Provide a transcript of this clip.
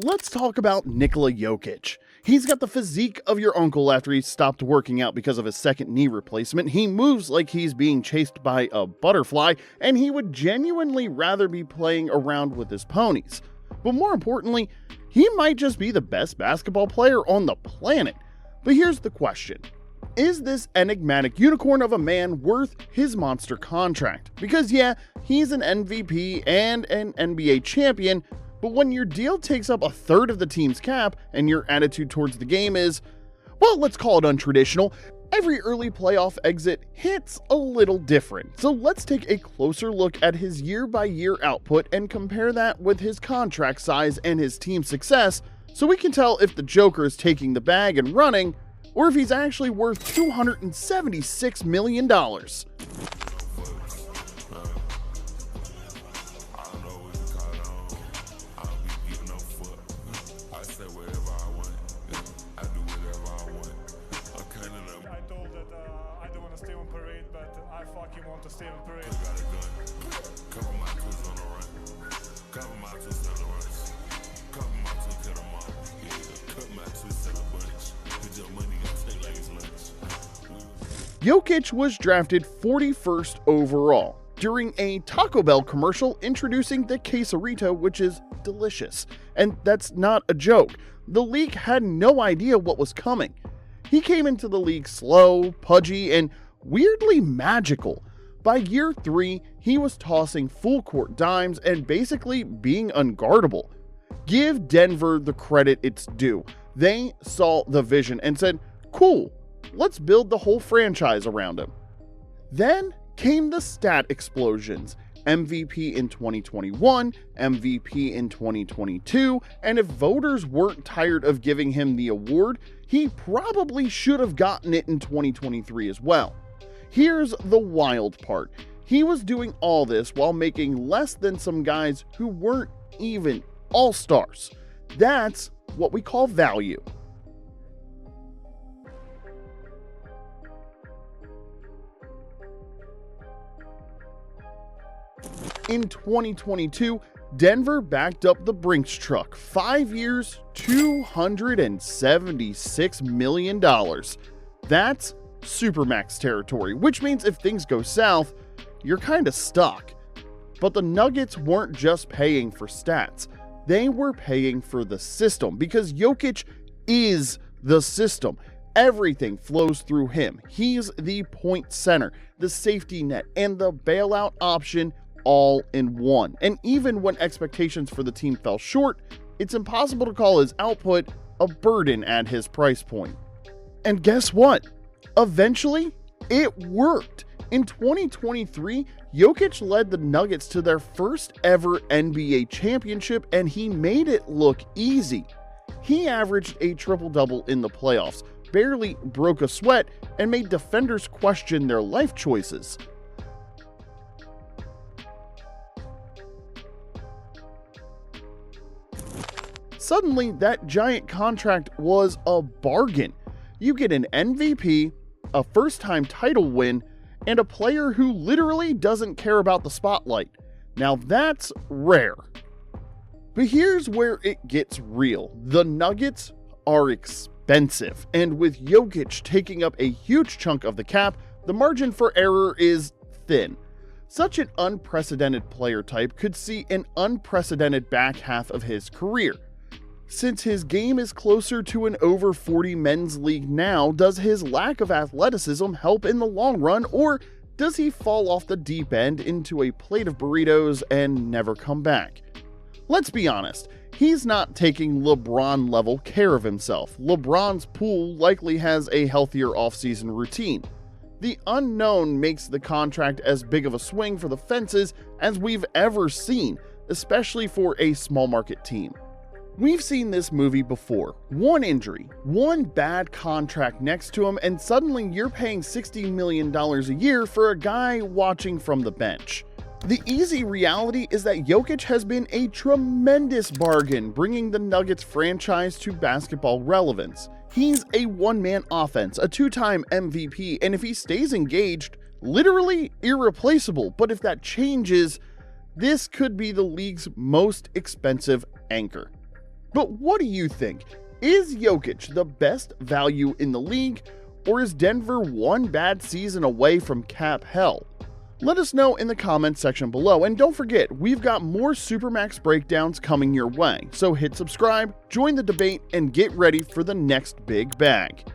Let's talk about Nikola Jokić. He's got the physique of your uncle after he stopped working out because of his second knee replacement. He moves like he's being chased by a butterfly, and he would genuinely rather be playing around with his ponies. But more importantly, he might just be the best basketball player on the planet. But here's the question. Is this enigmatic unicorn of a man worth his monster contract? Because yeah, he's an MVP and an NBA champion, but when your deal takes up a third of the team's cap and your attitude towards the game is, well, let's call it untraditional, every early playoff exit hits a little different. So let's take a closer look at his year-by-year output and compare that with his contract size and his team's success so we can tell if the Joker is taking the bag and running, or if he's actually worth $276 million. I fucking want to stay on parade. Jokić was drafted 41st overall during a Taco Bell commercial introducing the quesarito, which is delicious. And that's not a joke. The league had no idea what was coming. He came into the league slow, pudgy, and weirdly magical. By year 3, he was tossing full court dimes and basically being unguardable. Give Denver the credit it's due. They saw the vision and said, cool, let's build the whole franchise around him. Then came the stat explosions. MVP in 2021, MVP in 2022, and if voters weren't tired of giving him the award, he probably should have gotten it in 2023 as well. Here's the wild part. He was doing all this while making less than some guys who weren't even all-stars. That's what we call value. In 2022, Denver backed up the Brinks truck. 5 years, $276 million. That's supermax territory, which means if things go south, you're kinda stuck. But the Nuggets weren't just paying for stats. They were paying for the system, because Jokić is the system. Everything flows through him. He's the point center, the safety net, and the bailout option all in one. And even when expectations for the team fell short, it's impossible to call his output a burden at his price point. And guess what? Eventually, it worked. In 2023, Jokić led the Nuggets to their first ever NBA championship, and he made it look easy. He averaged a triple-double in the playoffs, barely broke a sweat, and made defenders question their life choices. Suddenly, that giant contract was a bargain. You get an MVP, a first-time title win, and a player who literally doesn't care about the spotlight. Now that's rare. But here's where it gets real. The Nuggets are expensive, and with Jokić taking up a huge chunk of the cap, the margin for error is thin. Such an unprecedented player type could see an unprecedented back half of his career. Since his game is closer to an over 40 men's league now, does his lack of athleticism help in the long run, or does he fall off the deep end into a plate of burritos and never come back? Let's be honest, he's not taking LeBron-level care of himself. LeBron's pool likely has a healthier offseason routine. The unknown makes the contract as big of a swing for the fences as we've ever seen, especially for a small market team. We've seen this movie before. One injury, one bad contract next to him, and suddenly you're paying $60 million a year for a guy watching from the bench. The easy reality is that Jokić has been a tremendous bargain, bringing the Nuggets franchise to basketball relevance. He's a one-man offense, a two-time MVP, and if he stays engaged, literally irreplaceable. But if that changes, this could be the league's most expensive anchor. But what do you think? Is Jokić the best value in the league, or is Denver one bad season away from cap hell? Let us know in the comments section below, and don't forget, we've got more Supermax breakdowns coming your way, so hit subscribe, join the debate, and get ready for the next big bag.